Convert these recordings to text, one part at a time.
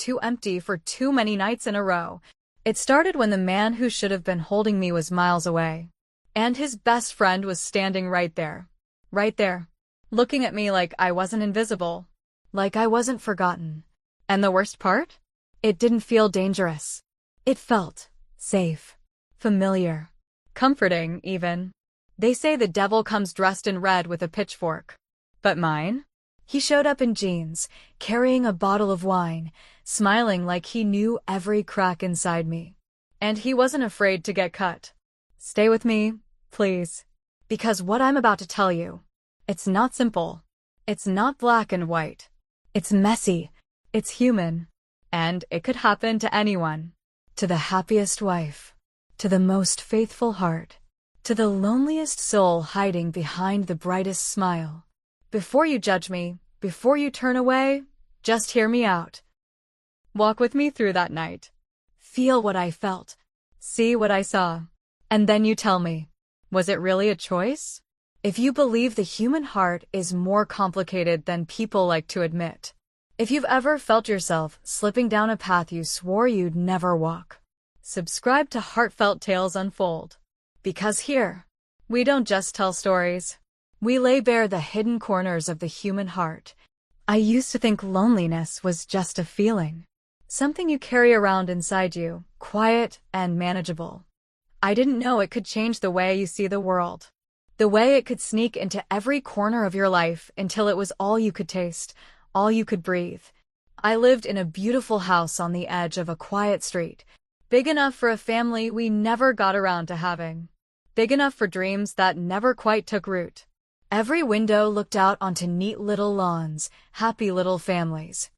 too empty for too many nights in a row. It started when the man who should have been holding me was miles away. And his best friend was standing right there, looking at me like I wasn't invisible, like I wasn't forgotten. And the worst part? It didn't feel dangerous. It felt safe, familiar, comforting even. They say the devil comes dressed in red with a pitchfork. But mine? He showed up in jeans, carrying a bottle of wine, smiling like he knew every crack inside me. And he wasn't afraid to get cut. Stay with me, please. Because what I'm about to tell you, it's not simple. It's not black and white. It's messy. It's human. And it could happen to anyone. To the happiest wife. To the most faithful heart. To the loneliest soul hiding behind the brightest smile. Before you judge me, before you turn away, just hear me out. Walk with me through that night. Feel what I felt. See what I saw. And then you tell me, was it really a choice? If you believe the human heart is more complicated than people like to admit. If you've ever felt yourself slipping down a path you swore you'd never walk, subscribe to Heartfelt Tales Unfold. Because here, we don't just tell stories. We lay bare the hidden corners of the human heart. I used to think loneliness was just a feeling. Something you carry around inside you, quiet and manageable. I didn't know it could change the way you see the world. The way it could sneak into every corner of your life until it was all you could taste, all you could breathe. I lived in a beautiful house on the edge of a quiet street, big enough for a family we never got around to having. Big enough for dreams that never quite took root. Every window looked out onto neat little lawns, happy little families.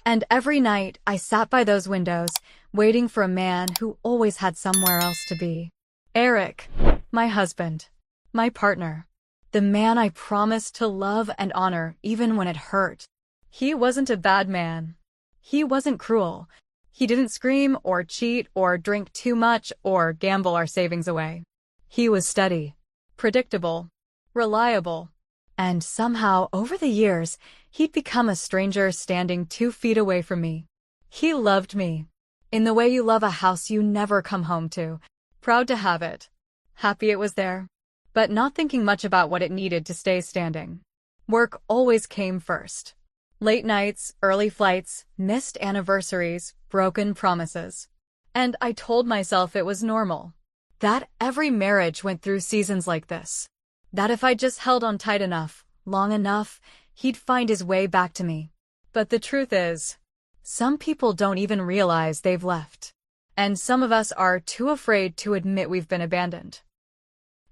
And every night I sat by those windows, waiting for a man who always had somewhere else to be. Eric, my husband, my partner, the man I promised to love and honor even when it hurt. He wasn't a bad man. He wasn't cruel. He didn't scream or cheat or drink too much or gamble our savings away. He was steady, predictable, reliable. And somehow, over the years, he'd become a stranger standing 2 feet away from me. He loved me. In the way you love a house you never come home to. Proud to have it. Happy it was there. But not thinking much about what it needed to stay standing. Work always came first. Late nights, early flights, missed anniversaries, broken promises. And I told myself it was normal. That every marriage went through seasons like this. That if I just held on tight enough, long enough, he'd find his way back to me. But the truth is, some people don't even realize they've left. And some of us are too afraid to admit we've been abandoned.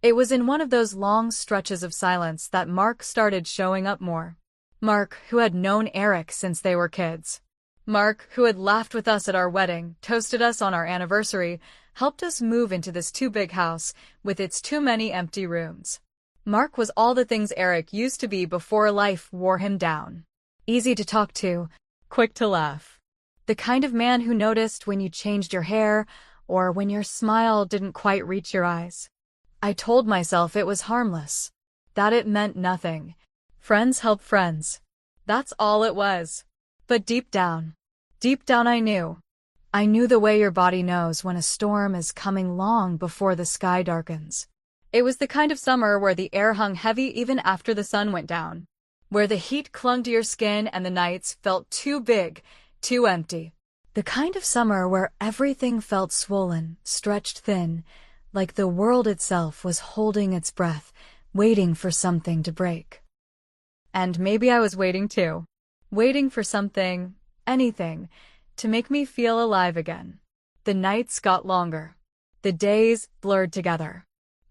It was in one of those long stretches of silence that Mark started showing up more. Mark, who had known Eric since they were kids. Mark, who had laughed with us at our wedding, toasted us on our anniversary, helped us move into this too big house with its too many empty rooms. Mark was all the things Eric used to be before life wore him down. Easy to talk to, quick to laugh. The kind of man who noticed when you changed your hair or when your smile didn't quite reach your eyes. I told myself it was harmless, that it meant nothing. Friends help friends. That's all it was. But deep down I knew. I knew the way your body knows when a storm is coming long before the sky darkens. It was the kind of summer where the air hung heavy even after the sun went down. Where the heat clung to your skin and the nights felt too big, too empty. The kind of summer where everything felt swollen, stretched thin, like the world itself was holding its breath, waiting for something to break. And maybe I was waiting too. Waiting for something, anything, to make me feel alive again. The nights got longer. The days blurred together.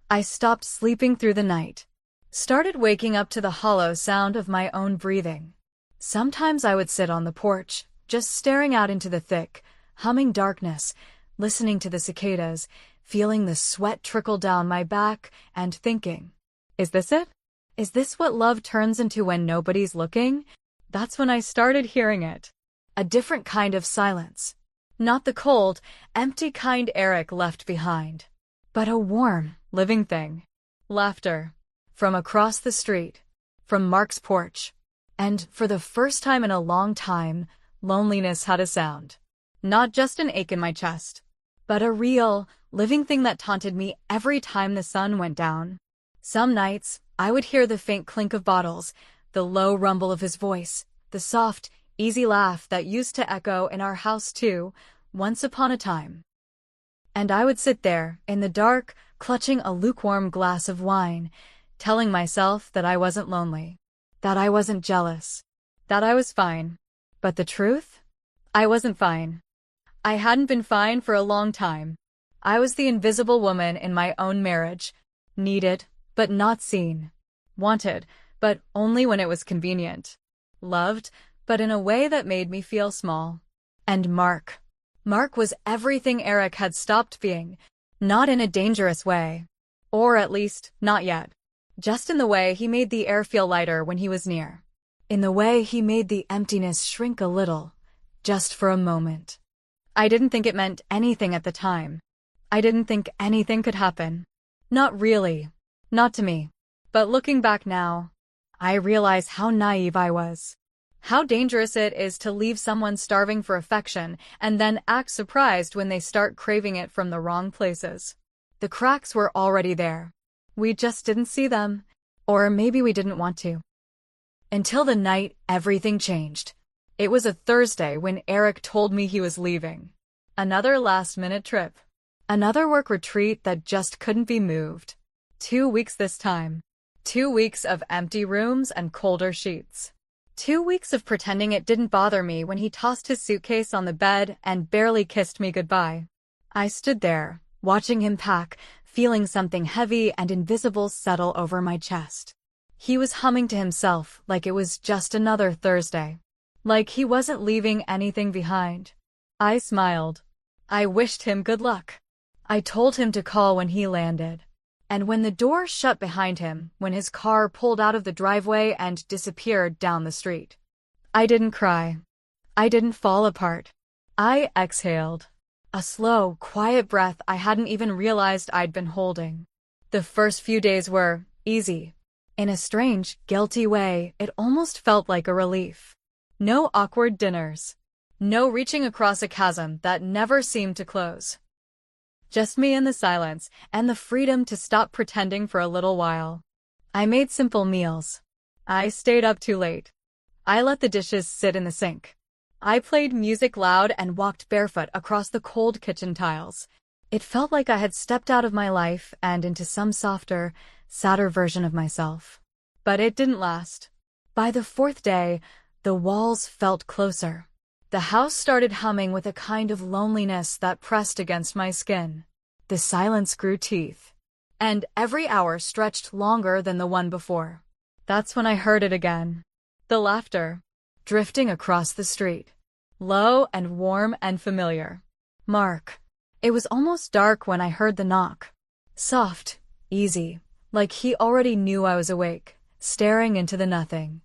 I stopped sleeping through the night. Started waking up to the hollow sound of my own breathing. Sometimes I would sit on the porch, just staring out into the thick, humming darkness, listening to the cicadas, feeling the sweat trickle down my back, and thinking, is this it? Is this what love turns into when nobody's looking? That's when I started hearing it. A different kind of silence. Not the cold, empty kind Eric left behind, but a warm, living thing. Laughter. From across the street. From Mark's porch. And, for the first time in a long time, loneliness had a sound. Not just an ache in my chest, but a real, living thing that taunted me every time the sun went down. Some nights, I would hear the faint clink of bottles, the low rumble of his voice, the soft, easy laugh that used to echo in our house too, once upon a time. And I would sit there, in the dark, clutching a lukewarm glass of wine, telling myself that I wasn't lonely, that I wasn't jealous, that I was fine. But the truth? I wasn't fine. I hadn't been fine for a long time. I was the invisible woman in my own marriage, needed, but not seen, wanted, but only when it was convenient, loved, but in a way that made me feel small. And Mark was everything Eric had stopped being, not in a dangerous way. Or at least, not yet. Just in the way he made the air feel lighter when he was near. In the way he made the emptiness shrink a little, just for a moment. I didn't think it meant anything at the time. I didn't think anything could happen. Not really. Not to me. But looking back now, I realize how naive I was. How dangerous it is to leave someone starving for affection and then act surprised when they start craving it from the wrong places. The cracks were already there. We just didn't see them. Or maybe we didn't want to. Until the night everything changed. It was a Thursday when Eric told me he was leaving. Another last-minute trip. Another work retreat that just couldn't be moved. 2 weeks this time. 2 weeks of empty rooms and colder sheets. 2 weeks of pretending it didn't bother me when he tossed his suitcase on the bed and barely kissed me goodbye. I stood there, watching him pack, feeling something heavy and invisible settle over my chest. He was humming to himself like it was just another Thursday. Like he wasn't leaving anything behind. I smiled. I wished him good luck. I told him to call when he landed. And when the door shut behind him, when his car pulled out of the driveway and disappeared down the street, I didn't cry. I didn't fall apart. I exhaled. A slow, quiet breath I hadn't even realized I'd been holding. The first few days were easy. In a strange, guilty way, it almost felt like a relief. No awkward dinners. No reaching across a chasm that never seemed to close. Just me in the silence, and the freedom to stop pretending for a little while. I made simple meals. I stayed up too late. I let the dishes sit in the sink. I played music loud and walked barefoot across the cold kitchen tiles. It felt like I had stepped out of my life and into some softer, sadder version of myself. But it didn't last. By the 4th day, the walls felt closer. The house started humming with a kind of loneliness that pressed against my skin. The silence grew teeth. And every hour stretched longer than the one before. That's when I heard it again. The laughter. Drifting across the street. Low and warm and familiar. Mark. It was almost dark when I heard the knock. Soft, easy, like he already knew I was awake, staring into the nothing.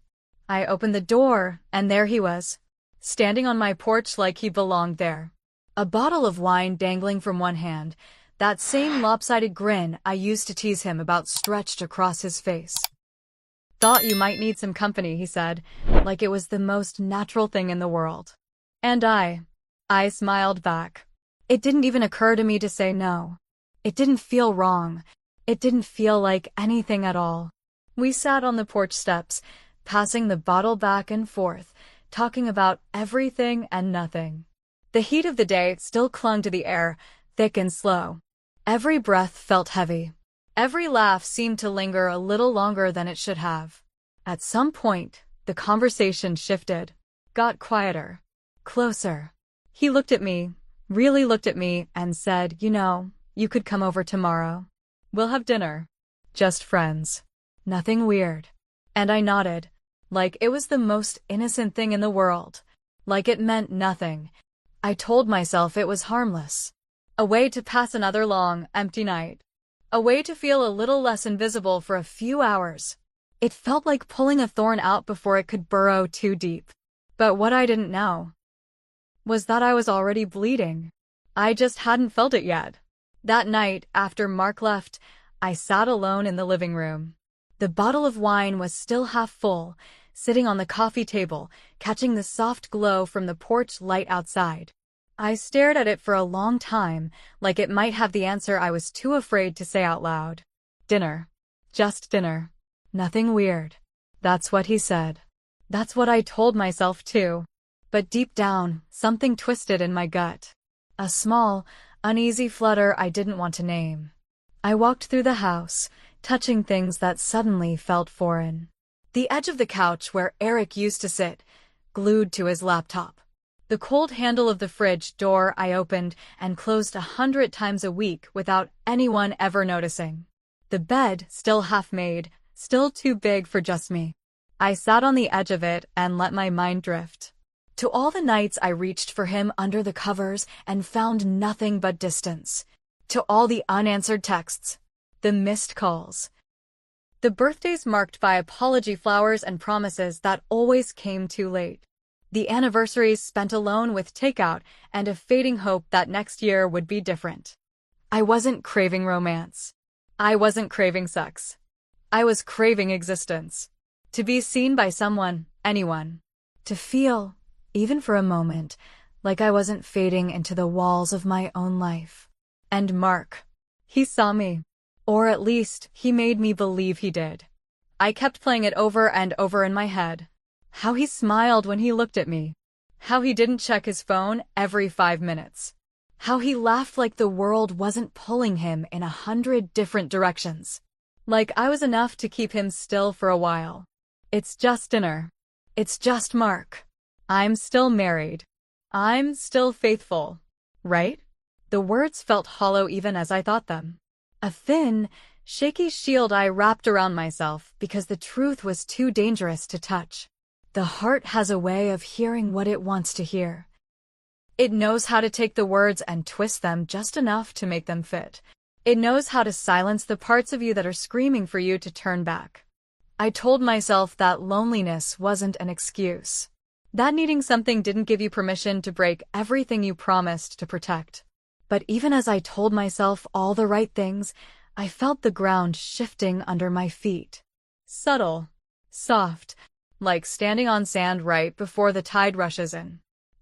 I opened the door, and there he was. Standing on my porch like he belonged there. A bottle of wine dangling from one hand, that same lopsided grin I used to tease him about stretched across his face. "Thought you might need some company," he said, like it was the most natural thing in the world. And I smiled back. It didn't even occur to me to say no. It didn't feel wrong. It didn't feel like anything at all. We sat on the porch steps, passing the bottle back and forth, talking about everything and nothing. The heat of the day still clung to the air, thick and slow. Every breath felt heavy. Every laugh seemed to linger a little longer than it should have. At some point, the conversation shifted, got quieter, closer. He looked at me, really looked at me, and said, "You could come over tomorrow. We'll have dinner. Just friends. Nothing weird." And I nodded. Like it was the most innocent thing in the world. Like it meant nothing. I told myself it was harmless. A way to pass another long, empty night. A way to feel a little less invisible for a few hours. It felt like pulling a thorn out before it could burrow too deep. But what I didn't know was that I was already bleeding. I just hadn't felt it yet. That night, after Mark left, I sat alone in the living room. The bottle of wine was still half full, sitting on the coffee table, catching the soft glow from the porch light outside. I stared at it for a long time, like it might have the answer I was too afraid to say out loud. Dinner. Just dinner. Nothing weird. That's what he said. That's what I told myself too. But deep down, something twisted in my gut. A small, uneasy flutter I didn't want to name. I walked through the house, touching things that suddenly felt foreign. The edge of the couch where Eric used to sit, glued to his laptop. The cold handle of the fridge door I opened and closed 100 times a week without anyone ever noticing. The bed, still half-made, still too big for just me. I sat on the edge of it and let my mind drift. To all the nights I reached for him under the covers and found nothing but distance. To all the unanswered texts, the missed calls. The birthdays marked by apology flowers and promises that always came too late. The anniversaries spent alone with takeout and a fading hope that next year would be different. I wasn't craving romance. I wasn't craving sex. I was craving existence. To be seen by someone, anyone. To feel, even for a moment, like I wasn't fading into the walls of my own life. And Mark. He saw me. Or at least, he made me believe he did. I kept playing it over and over in my head. How he smiled when he looked at me. How he didn't check his phone every 5 minutes. How he laughed like the world wasn't pulling him in 100 different directions. Like I was enough to keep him still for a while. It's just dinner. It's just Mark. I'm still married. I'm still faithful. Right? The words felt hollow even as I thought them. A thin, shaky shield I wrapped around myself because the truth was too dangerous to touch. The heart has a way of hearing what it wants to hear. It knows how to take the words and twist them just enough to make them fit. It knows how to silence the parts of you that are screaming for you to turn back. I told myself that loneliness wasn't an excuse. That needing something didn't give you permission to break everything you promised to protect. But even as I told myself all the right things, I felt the ground shifting under my feet. Subtle. Soft. Like standing on sand right before the tide rushes in.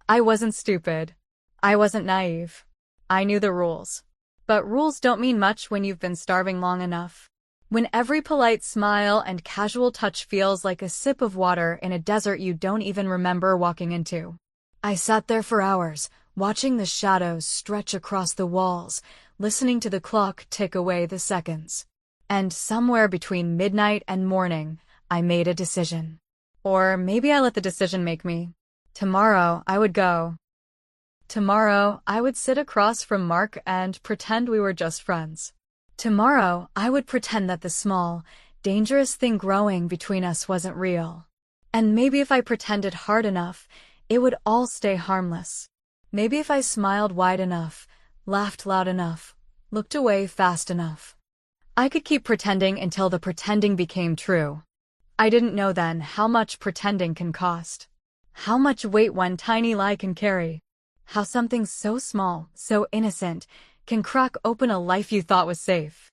I wasn't stupid. I wasn't naive. I knew the rules. But rules don't mean much when you've been starving long enough. When every polite smile and casual touch feels like a sip of water in a desert you don't even remember walking into. I sat there for hours, watching the shadows stretch across the walls, listening to the clock tick away the seconds. And somewhere between midnight and morning, I made a decision. Or maybe I let the decision make me. Tomorrow, I would go. Tomorrow, I would sit across from Mark and pretend we were just friends. Tomorrow, I would pretend that the small, dangerous thing growing between us wasn't real. And maybe if I pretended hard enough, it would all stay harmless. Maybe if I smiled wide enough, laughed loud enough, looked away fast enough, I could keep pretending until the pretending became true. I didn't know then how much pretending can cost. How much weight one tiny lie can carry. How something so small, so innocent, can crack open a life you thought was safe.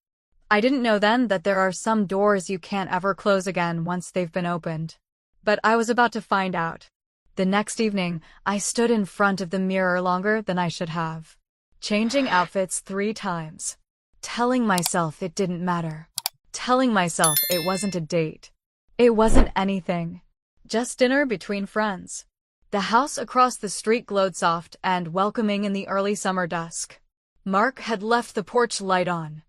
I didn't know then that there are some doors you can't ever close again once they've been opened. But I was about to find out. The next evening, I stood in front of the mirror longer than I should have. Changing outfits 3 times. Telling myself it didn't matter. Telling myself it wasn't a date. It wasn't anything. Just dinner between friends. The house across the street glowed soft and welcoming in the early summer dusk. Mark had left the porch light on.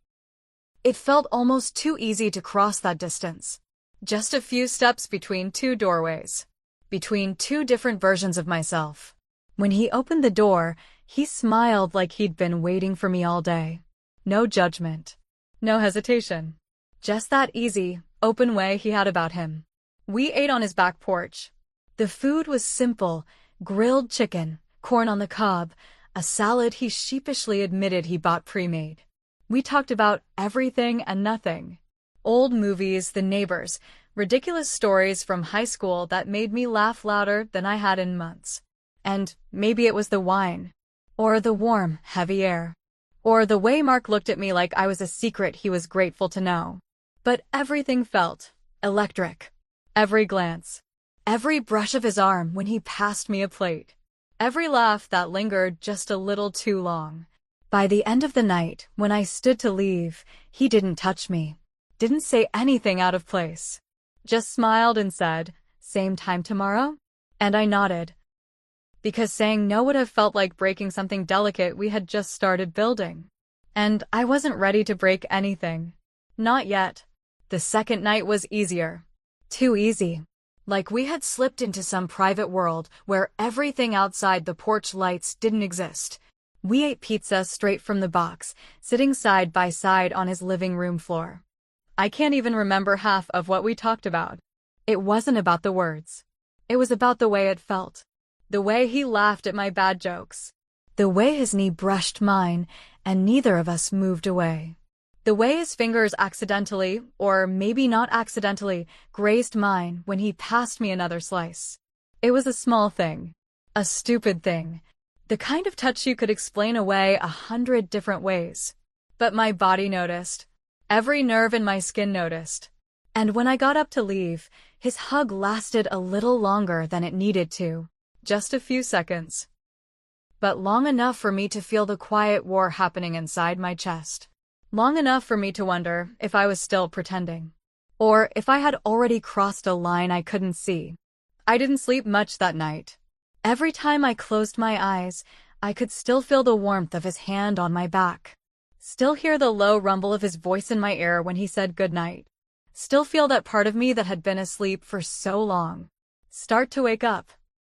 It felt almost too easy to cross that distance. Just a few steps between 2 doorways. Between 2 different versions of myself. When he opened the door, he smiled like he'd been waiting for me all day. No judgment. No hesitation. Just that easy, open way he had about him. We ate on his back porch. The food was simple, grilled chicken, corn on the cob, a salad he sheepishly admitted he bought pre-made. We talked about everything and nothing. Old movies, the neighbors, ridiculous stories from high school that made me laugh louder than I had in months. And maybe it was the wine. Or the warm, heavy air. Or the way Mark looked at me like I was a secret he was grateful to know. But everything felt electric. Every glance. Every brush of his arm when he passed me a plate. Every laugh that lingered just a little too long. By the end of the night, when I stood to leave, he didn't touch me. Didn't say anything out of place. Just smiled and said, "Same time tomorrow?" And I nodded. Because saying no would have felt like breaking something delicate we had just started building. And I wasn't ready to break anything. Not yet. The second night was easier. Too easy. Like we had slipped into some private world where everything outside the porch lights didn't exist. We ate pizza straight from the box, sitting side by side on his living room floor. I can't even remember half of what we talked about. It wasn't about the words. It was about the way it felt. The way he laughed at my bad jokes. The way his knee brushed mine, and neither of us moved away. The way his fingers accidentally, or maybe not accidentally, grazed mine when he passed me another slice. It was a small thing. A stupid thing. The kind of touch you could explain away 100 different ways. But my body noticed. Every nerve in my skin noticed. And when I got up to leave, his hug lasted a little longer than it needed to. Just a few seconds. But long enough for me to feel the quiet war happening inside my chest. Long enough for me to wonder if I was still pretending. Or if I had already crossed a line I couldn't see. I didn't sleep much that night. Every time I closed my eyes, I could still feel the warmth of his hand on my back. Still hear the low rumble of his voice in my ear when he said goodnight. Still feel that part of me that had been asleep for so long start to wake up.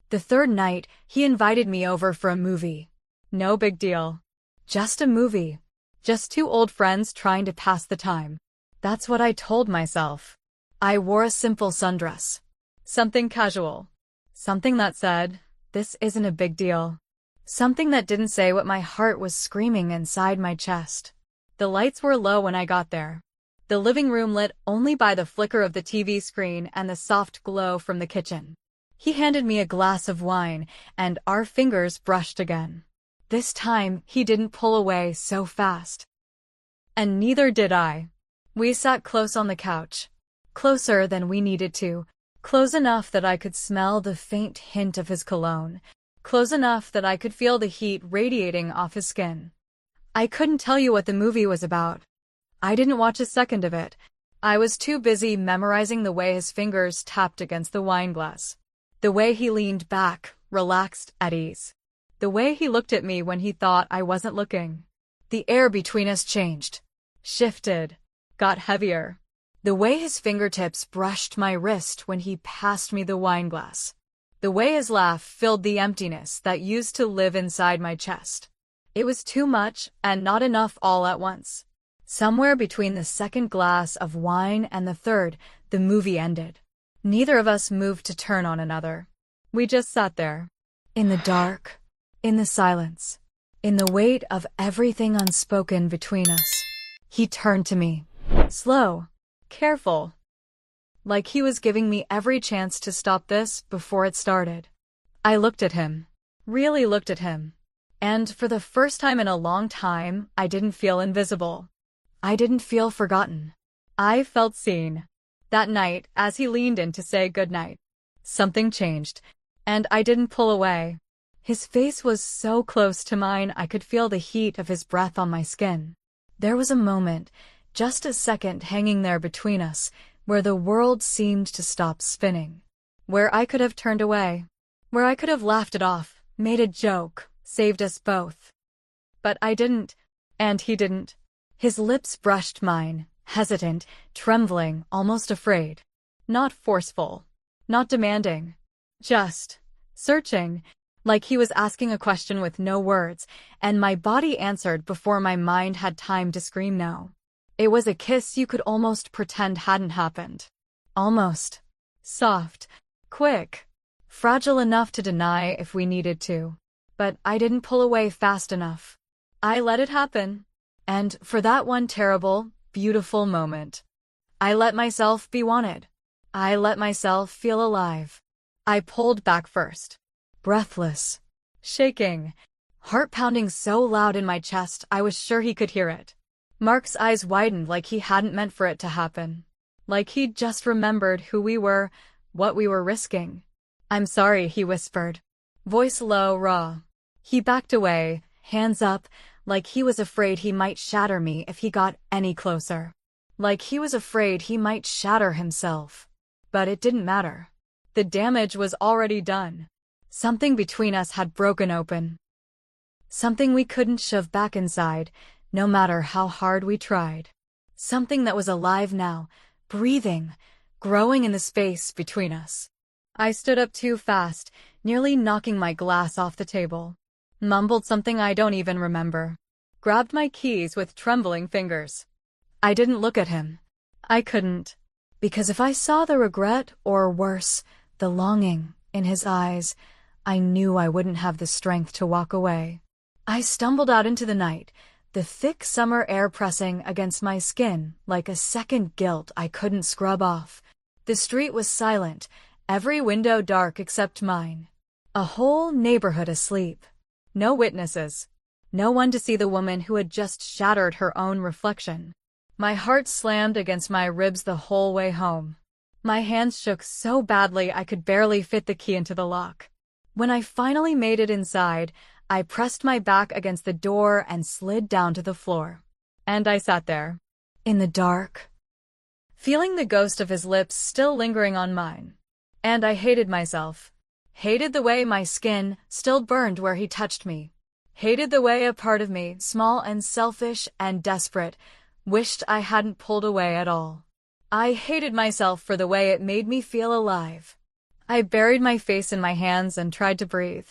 The third night, he invited me over for a movie. No big deal. Just a movie. Just two old friends trying to pass the time. That's what I told myself. I wore a simple sundress. Something casual. Something that said, "This isn't a big deal." Something that didn't say what my heart was screaming inside my chest. The lights were low when I got there. The living room lit only by the flicker of the TV screen and the soft glow from the kitchen. He handed me a glass of wine, and our fingers brushed again. This time, he didn't pull away so fast. And neither did I. We sat close on the couch. Closer than we needed to. Close enough that I could smell the faint hint of his cologne. Close enough that I could feel the heat radiating off his skin. I couldn't tell you what the movie was about. I didn't watch a second of it. I was too busy memorizing the way his fingers tapped against the wine glass. The way he leaned back, relaxed, at ease. The way he looked at me when he thought I wasn't looking. The air between us changed. Shifted. Got heavier. The way his fingertips brushed my wrist when he passed me the wine glass. The way his laugh filled the emptiness that used to live inside my chest. It was too much and not enough all at once. Somewhere between the second glass of wine and the third, the movie ended. Neither of us moved to turn on another. We just sat there. In the dark. In the silence. In the weight of everything unspoken between us. He turned to me. Slow. Careful. Like he was giving me every chance to stop this before it started. I looked at him. Really looked at him. And for the first time in a long time, I didn't feel invisible. I didn't feel forgotten. I felt seen. That night, as he leaned in to say goodnight, something changed, and I didn't pull away. His face was so close to mine I could feel the heat of his breath on my skin. There was a moment, just a second hanging there between us, where the world seemed to stop spinning. Where I could have turned away. Where I could have laughed it off, made a joke, saved us both. But I didn't, and he didn't. His lips brushed mine. Hesitant, trembling, almost afraid. Not forceful. Not demanding. Just searching, like he was asking a question with no words, and my body answered before my mind had time to scream no. It was a kiss you could almost pretend hadn't happened. Almost. Soft. Quick. Fragile enough to deny if we needed to. But I didn't pull away fast enough. I let it happen. And for that one terrible, beautiful moment, I let myself be wanted. I let myself feel alive. I pulled back first. Breathless. Shaking. Heart pounding so loud in my chest I was sure he could hear it. Mark's eyes widened like he hadn't meant for it to happen. Like he'd just remembered who we were, what we were risking. "I'm sorry," he whispered. Voice low, raw. He backed away, hands up, like he was afraid he might shatter me if he got any closer. Like he was afraid he might shatter himself. But it didn't matter. The damage was already done. Something between us had broken open. Something we couldn't shove back inside, no matter how hard we tried. Something that was alive now, breathing, growing in the space between us. I stood up too fast, nearly knocking my glass off the table. Mumbled something I don't even remember. Grabbed my keys with trembling fingers. I didn't look at him. I couldn't. Because if I saw the regret, or worse, the longing, in his eyes, I knew I wouldn't have the strength to walk away. I stumbled out into the night, the thick summer air pressing against my skin like a second guilt I couldn't scrub off. The street was silent, every window dark except mine. A whole neighborhood asleep. No witnesses. No one to see the woman who had just shattered her own reflection. My heart slammed against my ribs the whole way home. My hands shook so badly I could barely fit the key into the lock. When I finally made it inside, I pressed my back against the door and slid down to the floor. And I sat there, in the dark, feeling the ghost of his lips still lingering on mine. And I hated myself. Hated the way my skin still burned where he touched me. Hated the way a part of me, small and selfish and desperate, wished I hadn't pulled away at all. I hated myself for the way it made me feel alive. I buried my face in my hands and tried to breathe.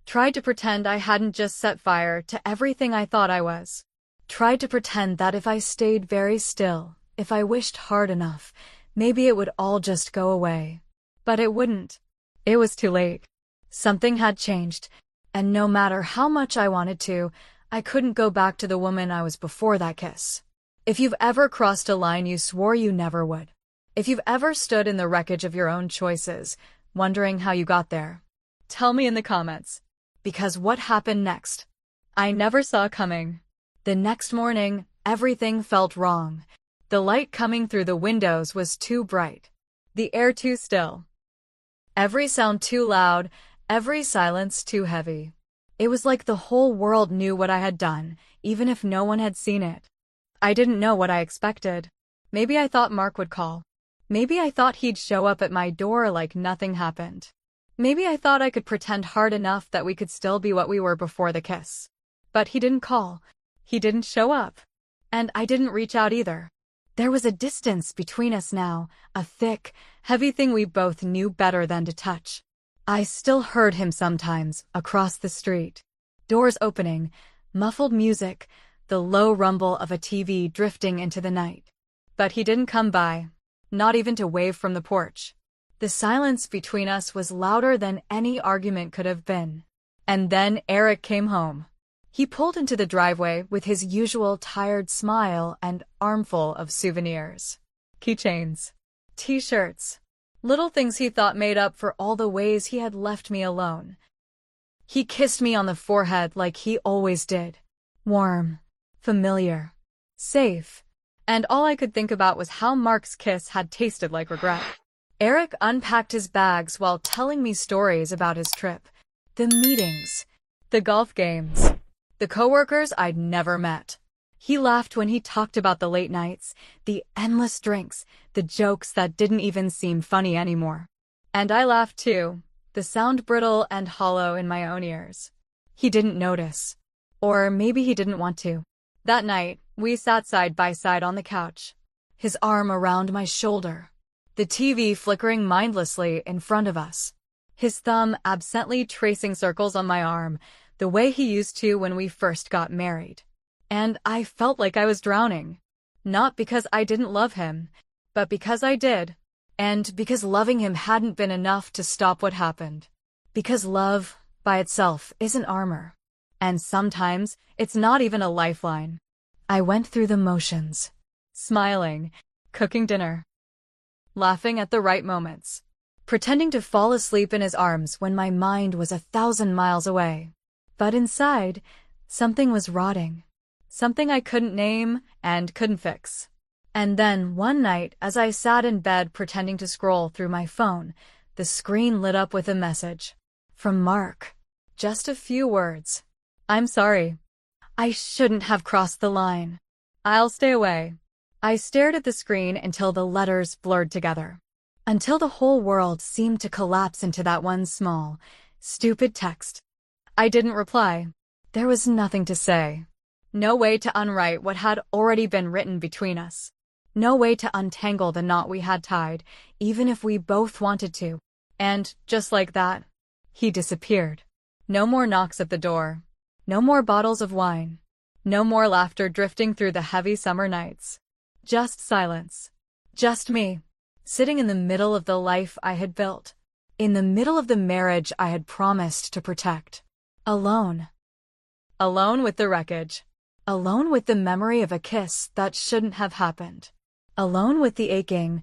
Tried to pretend I hadn't just set fire to everything I thought I was. Tried to pretend that if I stayed very still, if I wished hard enough, maybe it would all just go away. But it wouldn't. It was too late. Something had changed, and no matter how much I wanted to, I couldn't go back to the woman I was before that kiss. If you've ever crossed a line you swore you never would. If you've ever stood in the wreckage of your own choices, wondering how you got there, tell me in the comments. Because what happened next, I never saw coming. The next morning, everything felt wrong. The light coming through the windows was too bright. The air too still. Every sound too loud, every silence too heavy. It was like the whole world knew what I had done, even if no one had seen it. I didn't know what I expected. Maybe I thought Mark would call. Maybe I thought he'd show up at my door like nothing happened. Maybe I thought I could pretend hard enough that we could still be what we were before the kiss. But he didn't call. He didn't show up. And I didn't reach out either. There was a distance between us now, a thick, heavy thing we both knew better than to touch. I still heard him sometimes, across the street. Doors opening, muffled music, the low rumble of a TV drifting into the night. But he didn't come by, not even to wave from the porch. The silence between us was louder than any argument could have been. And then Eric came home. He pulled into the driveway with his usual tired smile and armful of souvenirs. Keychains. T-shirts. Little things he thought made up for all the ways he had left me alone. He kissed me on the forehead like he always did. Warm. Familiar. Safe. And all I could think about was how Mark's kiss had tasted like regret. Eric unpacked his bags while telling me stories about his trip. The meetings. The golf games. The coworkers I'd never met. He laughed when he talked about the late nights, the endless drinks, the jokes that didn't even seem funny anymore. And I laughed too, the sound brittle and hollow in my own ears. He didn't notice. Or maybe he didn't want to. That night, we sat side by side on the couch. His arm around my shoulder. The TV flickering mindlessly in front of us. His thumb absently tracing circles on my arm, the way he used to when we first got married. And I felt like I was drowning. Not because I didn't love him, but because I did. And because loving him hadn't been enough to stop what happened. Because love, by itself, isn't armor. And sometimes, it's not even a lifeline. I went through the motions. Smiling, cooking dinner. Laughing at the right moments. Pretending to fall asleep in his arms when my mind was 1,000 miles away. But inside, something was rotting. Something I couldn't name and couldn't fix. And then, one night, as I sat in bed pretending to scroll through my phone, the screen lit up with a message. From Mark. Just a few words. I'm sorry. I shouldn't have crossed the line. I'll stay away. I stared at the screen until the letters blurred together. Until the whole world seemed to collapse into that one small, stupid text. I didn't reply. There was nothing to say. No way to unwrite what had already been written between us. No way to untangle the knot we had tied, even if we both wanted to. And, just like that, he disappeared. No more knocks at the door. No more bottles of wine. No more laughter drifting through the heavy summer nights. Just silence. Just me, sitting in the middle of the life I had built. In the middle of the marriage I had promised to protect. Alone. Alone with the wreckage. Alone with the memory of a kiss that shouldn't have happened. Alone with the aching,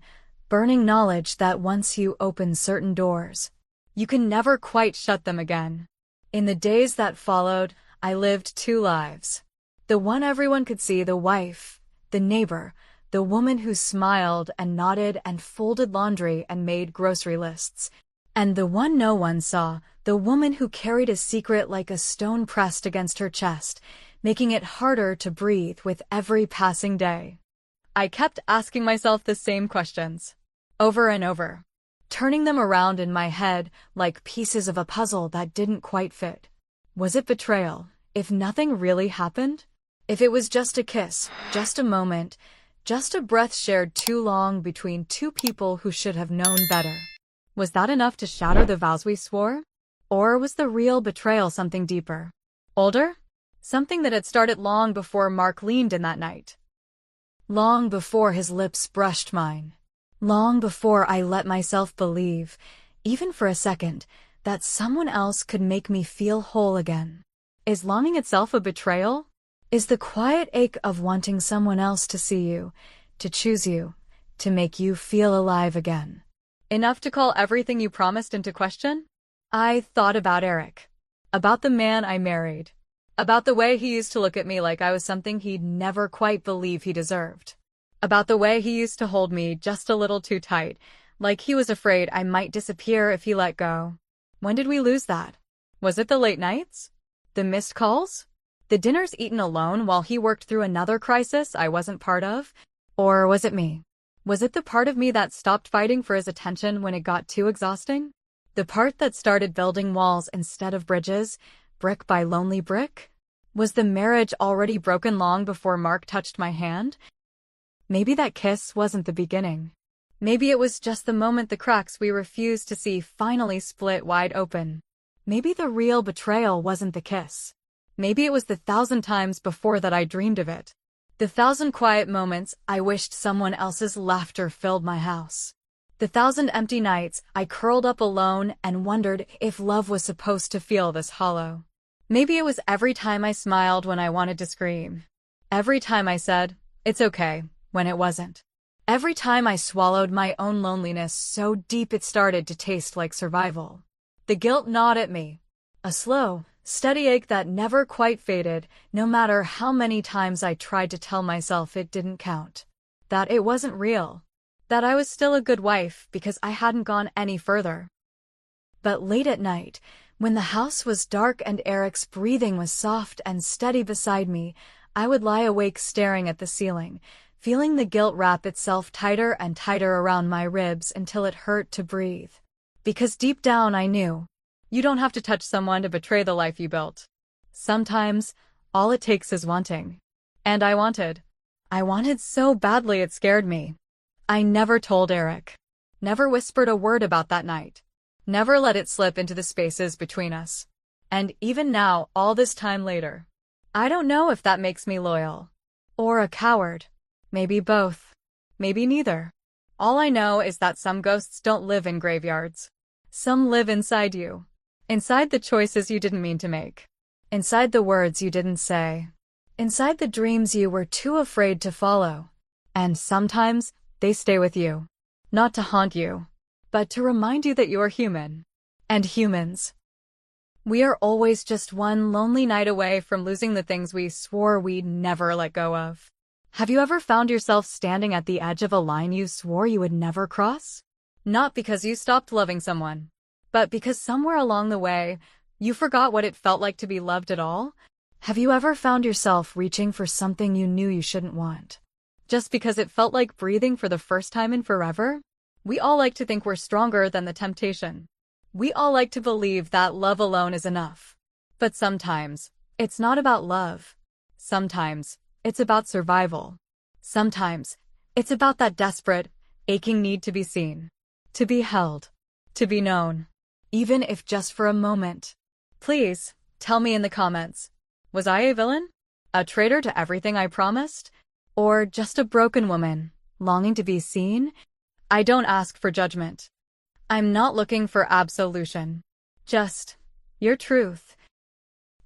burning knowledge that once you open certain doors, you can never quite shut them again. In the days that followed, I lived two lives. The one everyone could see, the wife, the neighbor, the woman who smiled and nodded and folded laundry and made grocery lists. And the one no one saw, the woman who carried a secret like a stone pressed against her chest, making it harder to breathe with every passing day. I kept asking myself the same questions, over and over, turning them around in my head like pieces of a puzzle that didn't quite fit. Was it betrayal, if nothing really happened? If it was just a kiss, just a moment, just a breath shared too long between two people who should have known better? Was that enough to shatter the vows we swore? Or was the real betrayal something deeper? Older? Something that had started long before Mark leaned in that night. Long before his lips brushed mine. Long before I let myself believe, even for a second, that someone else could make me feel whole again. Is longing itself a betrayal? Is the quiet ache of wanting someone else to see you, to choose you, to make you feel alive again enough to call everything you promised into question? I thought about Eric. About the man I married. About the way he used to look at me like I was something he'd never quite believe he deserved. About the way he used to hold me just a little too tight, like he was afraid I might disappear if he let go. When did we lose that? Was it the late nights? The missed calls? The dinners eaten alone while he worked through another crisis I wasn't part of? Or was it me? Was it the part of me that stopped fighting for his attention when it got too exhausting? The part that started building walls instead of bridges, brick by lonely brick? Was the marriage already broken long before Mark touched my hand? Maybe that kiss wasn't the beginning. Maybe it was just the moment the cracks we refused to see finally split wide open. Maybe the real betrayal wasn't the kiss. Maybe it was the 1,000 times before that I dreamed of it. The 1,000 quiet moments I wished someone else's laughter filled my house. The 1,000 empty nights I curled up alone and wondered if love was supposed to feel this hollow. Maybe it was every time I smiled when I wanted to scream. Every time I said, "It's okay," when it wasn't. Every time I swallowed my own loneliness so deep it started to taste like survival. The guilt gnawed at me. A slow, steady ache that never quite faded, no matter how many times I tried to tell myself it didn't count. That it wasn't real. That I was still a good wife because I hadn't gone any further. But late at night, when the house was dark and Eric's breathing was soft and steady beside me, I would lie awake staring at the ceiling, feeling the guilt wrap itself tighter and tighter around my ribs until it hurt to breathe. Because deep down I knew, you don't have to touch someone to betray the life you built. Sometimes, all it takes is wanting. And I wanted. I wanted so badly it scared me. I never told Eric. Never whispered a word about that night. Never let it slip into the spaces between us. And even now, all this time later, I don't know if that makes me loyal. Or a coward. Maybe both. Maybe neither. All I know is that some ghosts don't live in graveyards. Some live inside you. Inside the choices you didn't mean to make. Inside the words you didn't say. Inside the dreams you were too afraid to follow. And sometimes, they stay with you. Not to haunt you, but to remind you that you are human. And humans. We are always just one lonely night away from losing the things we swore we'd never let go of. Have you ever found yourself standing at the edge of a line you swore you would never cross? Not because you stopped loving someone, but because somewhere along the way, you forgot what it felt like to be loved at all? Have you ever found yourself reaching for something you knew you shouldn't want, just because it felt like breathing for the first time in forever? We all like to think we're stronger than the temptation. We all like to believe that love alone is enough. But sometimes, it's not about love. Sometimes, it's about survival. Sometimes, it's about that desperate, aching need to be seen, to be held, to be known, even if just for a moment. Please, tell me in the comments, was I a villain? A traitor to everything I promised? Or just a broken woman, longing to be seen? I don't ask for judgment. I'm not looking for absolution. Just your truth.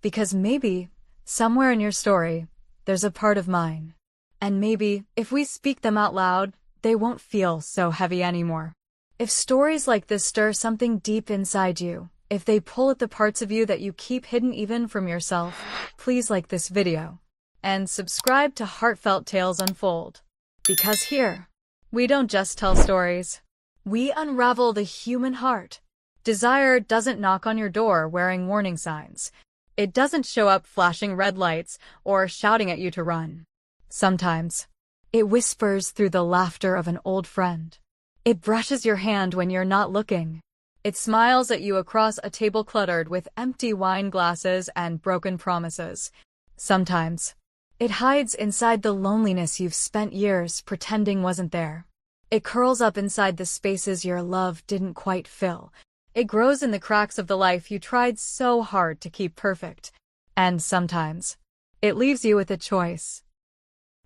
Because maybe, somewhere in your story, there's a part of mine. And maybe, if we speak them out loud, they won't feel so heavy anymore. If stories like this stir something deep inside you, if they pull at the parts of you that you keep hidden even from yourself, please like this video. And subscribe to Heartfelt Tales Unfold. Because here, we don't just tell stories. We unravel the human heart. Desire doesn't knock on your door wearing warning signs. It doesn't show up flashing red lights or shouting at you to run. Sometimes, it whispers through the laughter of an old friend. It brushes your hand when you're not looking. It smiles at you across a table cluttered with empty wine glasses and broken promises. Sometimes, it hides inside the loneliness you've spent years pretending wasn't there. It curls up inside the spaces your love didn't quite fill. It grows in the cracks of the life you tried so hard to keep perfect. And sometimes, it leaves you with a choice.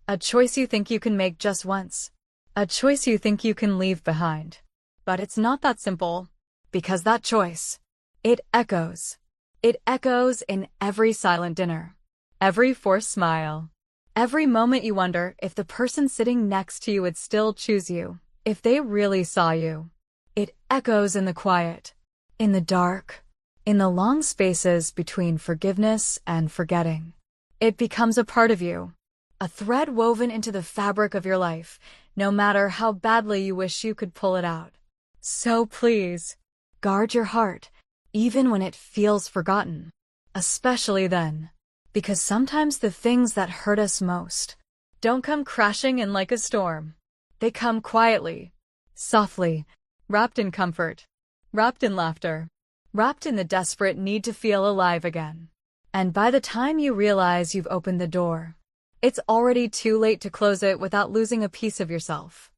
A choice you think you can make just once. A choice you think you can leave behind. But it's not that simple. Because that choice, it echoes. It echoes in every silent dinner. Every forced smile. Every moment you wonder if the person sitting next to you would still choose you, if they really saw you. It echoes in the quiet, in the dark, in the long spaces between forgiveness and forgetting. It becomes a part of you, a thread woven into the fabric of your life, no matter how badly you wish you could pull it out. So please, guard your heart, even when it feels forgotten. Especially then. Because sometimes the things that hurt us most don't come crashing in like a storm. They come quietly, softly, wrapped in comfort, wrapped in laughter, wrapped in the desperate need to feel alive again. And by the time you realize you've opened the door, it's already too late to close it without losing a piece of yourself.